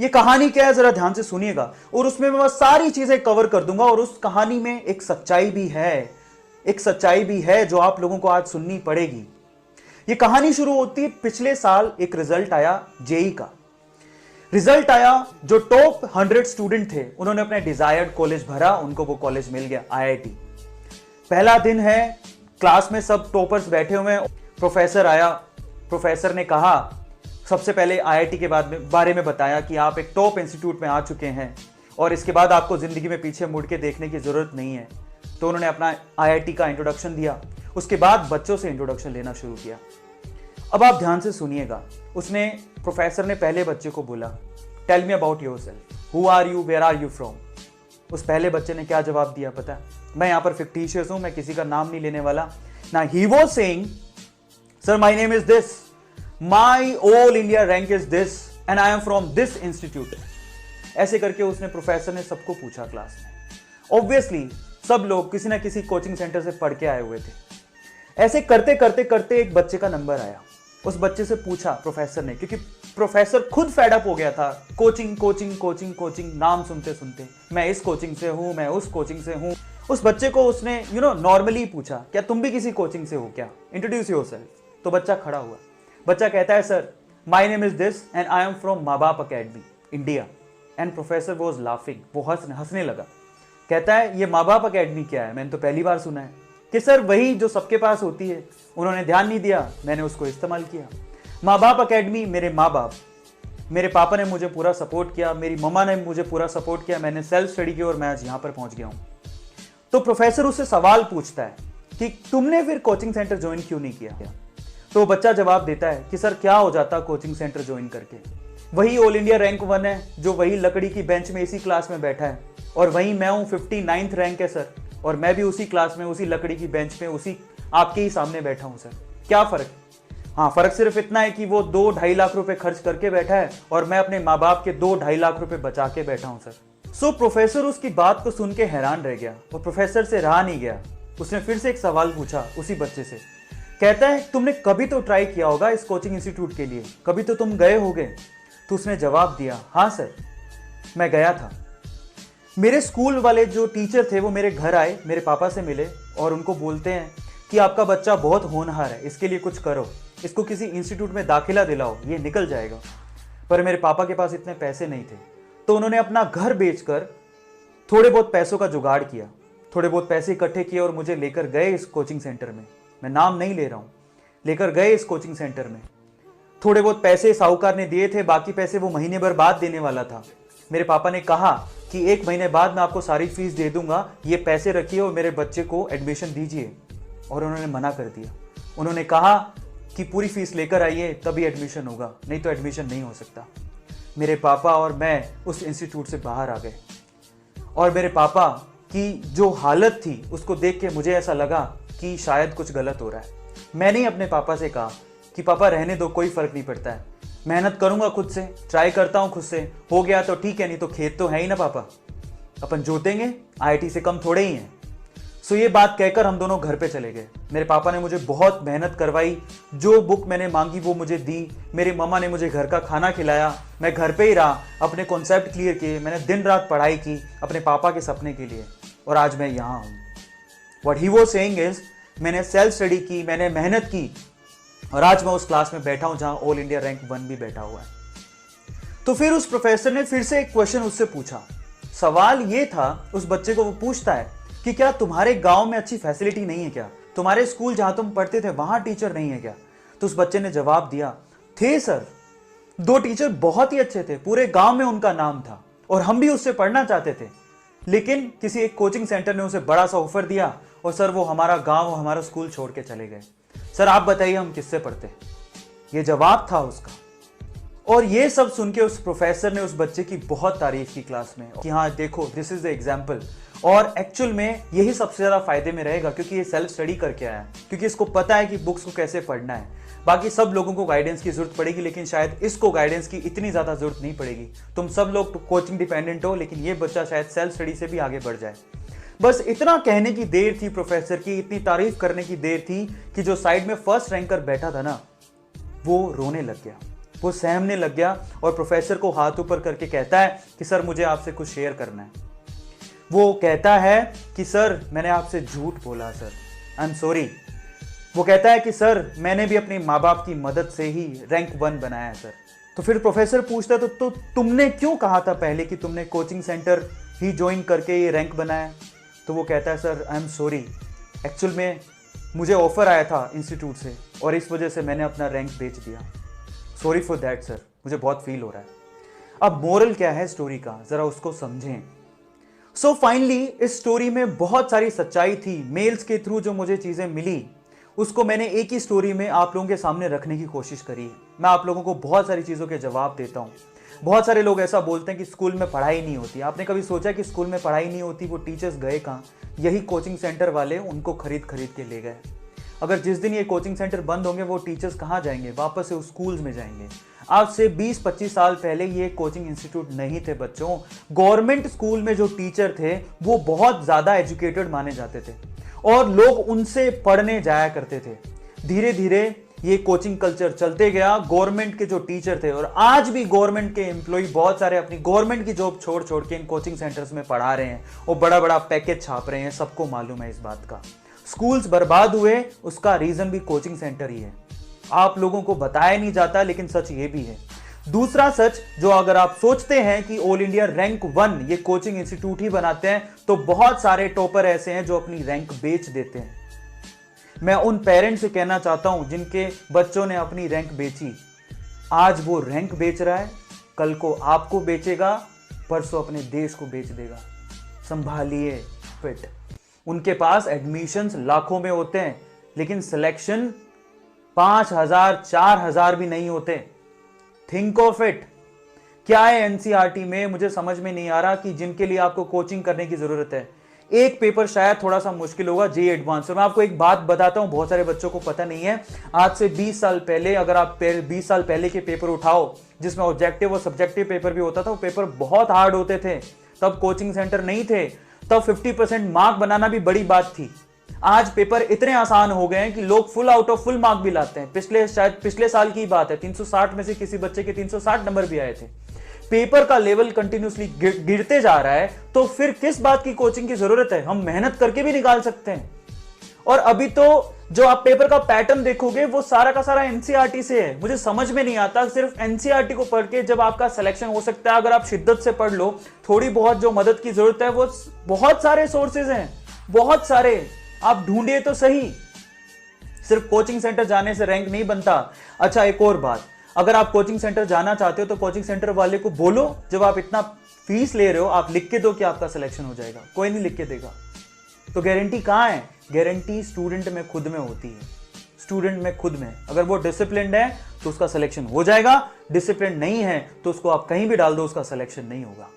ये कहानी क्या है जरा ध्यान से सुनिएगा, और उसमें मैं सारी चीजें कवर कर दूंगा। और उस कहानी में एक सच्चाई भी है, एक सच्चाई भी है जो आप लोगों को आज सुननी पड़ेगी। ये कहानी शुरू होती है पिछले साल एक रिजल्ट आया जेई का। रिजल्ट आया, जो टॉप 100 स्टूडेंट थे उन्होंने अपने डिजायर्ड कॉलेज भरा, उनको वो कॉलेज मिल गया, आईआईटी। पहला दिन है, क्लास में सब टॉपर्स बैठे हुए हैं। प्रोफेसर आया, प्रोफेसर ने कहा, सबसे पहले आईआईटी के बारे में बताया कि आप एक टॉप इंस्टीट्यूट में आ चुके हैं और इसके बाद आपको जिंदगी में पीछे मुड़ के देखने की जरूरत नहीं है। तो उन्होंने अपना आईआईटी का इंट्रोडक्शन दिया। उसके बाद बच्चों से इंट्रोडक्शन लेना शुरू किया। अब आप ध्यान से सुनिएगा। प्रोफेसर ने पहले बच्चे को बोला, tell me about yourself, who are you, where are you from. उस पहले बच्चे ने क्या जवाब दिया पता है? मैं यहां पर फिक्टिशियस हूं, मैं किसी का नाम नहीं लेने वाला ना। He was saying, sir my name is this, my all India rank is this and I am from this institute. ऐसे करके उसने, प्रोफेसर ने सबको पूछा क्लास में। ऑब्वियसली सब लोग किसी ना किसी कोचिंग सेंटर से पढ़ के आए हुए थे। ऐसे करते करते करते एक बच्चे का नंबर आया। उस बच्चे से पूछा प्रोफेसर ने, क्योंकि प्रोफेसर खुद फेड अप हो गया था, कोचिंग कोचिंग कोचिंग कोचिंग नाम सुनते सुनते, मैं इस कोचिंग से हूं, मैं उस कोचिंग से हूं। उस बच्चे को उसने नॉर्मली पूछा, क्या तुम भी किसी कोचिंग से हो क्या, इंट्रोड्यूस योरसेल्फ। तो बच्चा खड़ा हुआ। बच्चा कहता है, sir my name is this and I am from माँ बाप academy India. And professor was laughing, वो हंसने लगा। कहता है, ये माँ बाप अकेडमी क्या है, मैंने तो पहली बार सुना है। कि सर वही जो सबके पास होती है, उन्होंने ध्यान नहीं दिया, मैंने उसको इस्तेमाल किया। माँ बाप अकेडमी, मेरे माँ बाप, मेरे पापा ने मुझे पूरा सपोर्ट किया, मेरी मम्मा ने मुझे पूरा सपोर्ट किया, मैंने सेल्फ स्टडी की और मैं आज यहाँ पर पहुंच गया हूँ। तो प्रोफेसर उससे सवाल पूछता है कि तुमने फिर कोचिंग सेंटर ज्वाइन क्यों नहीं किया? तो बच्चा जवाब देता है कि सर क्या हो जाता कोचिंग सेंटर ज्वाइन करके, वही ऑल इंडिया रैंक 1 है, जो वही लकड़ी की बेंच में इसी क्लास में बैठा है, और वही मैं हूँ 59th रैंक है सर, और मैं भी उसी क्लास में, उसी लकड़ी की बेंच में, उसी आपके ही सामने बैठा हूं सर। क्या फर्क? हाँ, फर्क सिर्फ इतना है कि वो 2-2.5 लाख रुपए खर्च करके बैठा है और मैं अपने माँ बाप के 2-2.5 लाख रुपए बचा के बैठा हूं सर। सो प्रोफेसर उसकी बात को सुन के हैरान रह गया और प्रोफेसर से रहा नहीं गया। उसने फिर से एक सवाल पूछा उसी बच्चे से। कहता है, तुमने कभी तो ट्राई किया होगा इस कोचिंग इंस्टीट्यूट के लिए, कभी तो तुम गए होगे? तो उसने जवाब दिया, हाँ सर मैं गया था। मेरे स्कूल वाले जो टीचर थे वो मेरे घर आए, मेरे पापा से मिले और उनको बोलते हैं कि आपका बच्चा बहुत होनहार है, इसके लिए कुछ करो, इसको किसी इंस्टीट्यूट में दाखिला दिलाओ, ये निकल जाएगा। पर मेरे पापा के पास इतने पैसे नहीं थे, तो उन्होंने अपना घर बेचकर थोड़े बहुत पैसों का जुगाड़ किया, थोड़े बहुत पैसे इकट्ठे किए और मुझे लेकर गए इस कोचिंग सेंटर में। मैं नाम नहीं ले रहा हूँ, लेकर गए इस कोचिंग सेंटर में। थोड़े बहुत पैसे साहूकार ने दिए थे, बाकी पैसे वो महीने भर बाद देने वाला था। मेरे पापा ने कहा कि 1 महीने बाद मैं आपको सारी फीस दे दूंगा, ये पैसे रखिए और मेरे बच्चे को एडमिशन दीजिए। और उन्होंने मना कर दिया। उन्होंने कहा कि पूरी फीस लेकर आइए तभी एडमिशन होगा, नहीं तो एडमिशन नहीं हो सकता। मेरे पापा और मैं उस इंस्टीट्यूट से बाहर आ गए और मेरे पापा की जो हालत थी उसको देख के मुझे ऐसा लगा कि शायद कुछ गलत हो रहा है। मैंने अपने पापा से कहा कि पापा रहने दो, कोई फर्क नहीं पड़ता है, मेहनत करूंगा खुद से, ट्राई करता हूं खुद से, हो गया तो ठीक है, नहीं तो खेत तो है ही ना पापा, अपन जोतेंगे, आईआईटी से कम थोड़े ही हैं। सो ये बात कहकर हम दोनों घर पे चले गए। मेरे पापा ने मुझे बहुत मेहनत करवाई, जो बुक मैंने मांगी वो मुझे दी, मेरी मम्मा ने मुझे घर का खाना खिलाया, मैं घर पे ही रहा, अपने कॉन्सेप्ट क्लियर किए, मैंने दिन रात पढ़ाई की अपने पापा के सपने के लिए, और आज मैं यहाँ हूँ। What he was saying is, मैंने सेल्फ स्टडी की, मैंने मेहनत की, और आज मैं उस क्लास में बैठा हूं जहां ऑल इंडिया रैंक 1 भी बैठा हुआ है। तो फिर उस प्रोफेसर ने फिर से एक क्वेश्चन उससे पूछा। सवाल ये था, उस बच्चे को वो पूछता है कि क्या तुम्हारे गांव में अच्छी फैसिलिटी नहीं है क्या, तुम्हारे स्कूल जहां तुम पढ़ते थे वहां टीचर नहीं है क्या? तो उस बच्चे ने जवाब दिया, थे सर, 2 टीचर बहुत ही अच्छे थे, पूरे गांव में उनका नाम था और हम भी उससे पढ़ना चाहते थे, लेकिन किसी एक कोचिंग सेंटर ने उसे बड़ा सा ऑफर दिया और सर वो हमारा गांव, हमारा स्कूल छोड़ के चले गए। सर आप बताइए हम किससे पढ़ते? ये जवाब था उसका। और ये सब सुन के उस प्रोफेसर ने उस बच्चे की बहुत तारीफ की क्लास में कि हाँ देखो, दिस इज द एग्जाम्पल। और एक्चुअल में यही सबसे ज्यादा फायदे में रहेगा, क्योंकि ये सेल्फ स्टडी करके आया है, क्योंकि इसको पता है कि बुक्स को कैसे पढ़ना है। बाकी सब लोगों को गाइडेंस की जरूरत पड़ेगी, लेकिन शायद इसको गाइडेंस की इतनी ज्यादा जरूरत नहीं पड़ेगी। तुम सब लोग कोचिंग डिपेंडेंट हो, लेकिन ये बच्चा शायद सेल्फ स्टडी से भी आगे बढ़ जाए। बस इतना कहने की देर थी प्रोफेसर की, इतनी तारीफ करने की देर थी कि जो साइड में फर्स्ट रैंकर बैठा था ना, वो रोने लग गया। वो सहमने लग गया और प्रोफेसर को हाथ ऊपर करके कहता है कि सर मुझे आपसे कुछ शेयर करना है। वो कहता है कि सर मैंने आपसे झूठ बोला सर, आई एम सॉरी। वो कहता है कि सर मैंने भी अपने माँ बाप की मदद से ही रैंक 1 बनाया है सर। तो फिर प्रोफेसर पूछता है तो तुमने क्यों कहा था पहले कि तुमने कोचिंग सेंटर ही ज्वाइन करके ये रैंक बनाया? तो वो कहता है sir I am sorry, actual में मुझे ऑफर आया था इंस्टीट्यूट से और इस वजह से मैंने अपना रैंक बेच दिया, सॉरी फॉर दैट सर, मुझे बहुत फील हो रहा है। अब मोरल क्या है स्टोरी का, जरा उसको समझें। सो फाइनली इस स्टोरी में बहुत सारी सच्चाई थी। मेल्स के थ्रू जो मुझे चीजें मिली उसको मैंने एक ही स्टोरी में आप लोगों के सामने रखने की कोशिश करी है। मैं आप लोगों को बहुत सारी चीजों के जवाब देता हूँ। बहुत सारे लोग ऐसा बोलते हैं कि स्कूल में पढ़ाई नहीं होती। आपने कभी सोचा कि स्कूल में पढ़ाई नहीं होती, वो टीचर्स गए कहाँ? यही कोचिंग सेंटर वाले उनको खरीद के ले गए। अगर जिस दिन ये कोचिंग सेंटर बंद होंगे वो टीचर्स कहाँ जाएंगे? वापस से स्कूल्स में जाएंगे। आज से 20-25 साल पहले ये कोचिंग इंस्टीट्यूट नहीं थे बच्चों। गवर्नमेंट स्कूल में जो टीचर थे वो बहुत ज्यादा एजुकेटेड माने जाते थे और लोग उनसे पढ़ने जाया करते थे। धीरे धीरे ये कोचिंग कल्चर चलते गया। गवर्नमेंट के जो टीचर थे और आज भी गवर्नमेंट के एम्प्लॉय बहुत सारे अपनी गवर्नमेंट की जॉब छोड़ के इन कोचिंग सेंटर्स में पढ़ा रहे हैं और बड़ा बड़ा पैकेज छाप रहे हैं। सबको मालूम है इस बात का। स्कूल्स बर्बाद हुए उसका रीजन भी कोचिंग सेंटर ही है। आप लोगों को बताया नहीं जाता लेकिन सच ये भी है। दूसरा सच जो अगर आप सोचते हैं कि ऑल इंडिया रैंक 1 ये कोचिंग इंस्टीट्यूट ही बनाते हैं तो बहुत सारे टॉपर ऐसे हैं जो अपनी रैंक बेच देते हैं। मैं उन पेरेंट्स से कहना चाहता हूं जिनके बच्चों ने अपनी रैंक बेची, आज वो रैंक बेच रहा है, कल को आपको बेचेगा, परसों अपने देश को बेच देगा। संभालिए फिट। उनके पास एडमिशंस लाखों में होते हैं लेकिन सिलेक्शन 5,000 4,000 भी नहीं होते। Think of it. क्या है एनसीईआरटी में, मुझे समझ में नहीं आ रहा कि जिनके लिए आपको कोचिंग करने की जरूरत है। एक पेपर शायद थोड़ा सा मुश्किल होगा, जे एडवांस। मैं आपको एक बात बताता हूं, बहुत सारे बच्चों को पता नहीं है। आज से 20 साल पहले अगर आप 20 साल पहले के पेपर उठाओ जिसमें ऑब्जेक्टिव और सब्जेक्टिव पेपर भी होता था, वो पेपर बहुत हार्ड होते थे। तब कोचिंग सेंटर नहीं थे, तब 50% मार्क बनाना भी बड़ी बात थी। आज पेपर इतने आसान हो गए हैं कि लोग full out of full mark भी लाते हैं। पिछले साल की बात है, 360 में से किसी बच्चे के 360 नंबर भी आए थे। पेपर का लेवल कंटिन्यूसली गिरते जा रहा है तो फिर किस बात की कोचिंग की जरूरत है? हम मेहनत करके भी निकाल सकते हैं। और अभी तो जो आप पेपर का पैटर्न देखोगे वो सारा का सारा एनसीईआरटी से है। मुझे समझ में नहीं आता सिर्फ एनसीईआरटी को पढ़ के जब आपका सिलेक्शन हो सकता है। अगर आप शिद्दत से पढ़ लो, थोड़ी बहुत जो मदद की जरूरत है वो बहुत सारे सोर्सेज हैं, बहुत सारे। आप ढूंढिए तो सही। सिर्फ कोचिंग सेंटर जाने से रैंक नहीं बनता। अच्छा एक और बात, अगर आप कोचिंग सेंटर जाना चाहते हो तो कोचिंग सेंटर वाले को बोलो जब आप इतना फीस ले रहे हो आप लिख के दो कि आपका सिलेक्शन हो जाएगा। कोई नहीं लिख के देगा। तो गारंटी कहां है? गारंटी स्टूडेंट में खुद में होती है। स्टूडेंट में खुद में। अगर वो डिसिप्लिन्ड है तो उसका सिलेक्शन हो जाएगा, डिसिप्लिन नहीं है तो उसको आप कहीं भी डाल दो, उसका सिलेक्शन नहीं होगा।